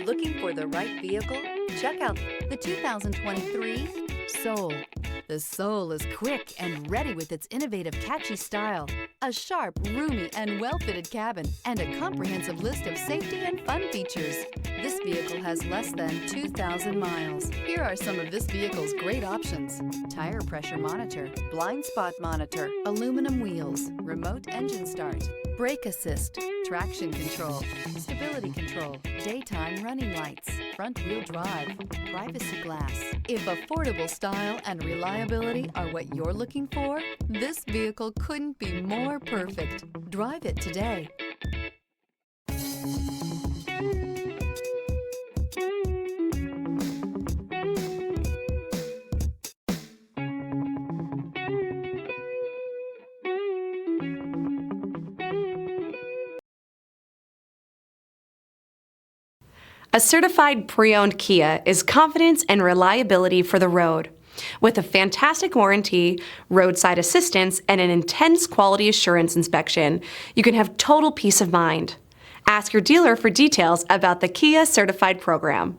Looking for the right vehicle? Check out the 2023 Soul. The Soul is quick and ready with its innovative, catchy style, a sharp, roomy, and well-fitted cabin, and a comprehensive list of safety and fun features. This vehicle has less than 2,000 miles. Here are some of this vehicle's great options: tire pressure monitor, blind spot monitor, aluminum wheels, remote engine start, brake assist, traction control, stability control, daytime running lights, front wheel drive, privacy glass. If affordable style and reliability are what you're looking for, this vehicle couldn't be more perfect. Drive it today. A certified pre-owned Kia is confidence and reliability for the road. With a fantastic warranty, roadside assistance, and an intense quality assurance inspection, you can have total peace of mind. Ask your dealer for details about the Kia Certified program.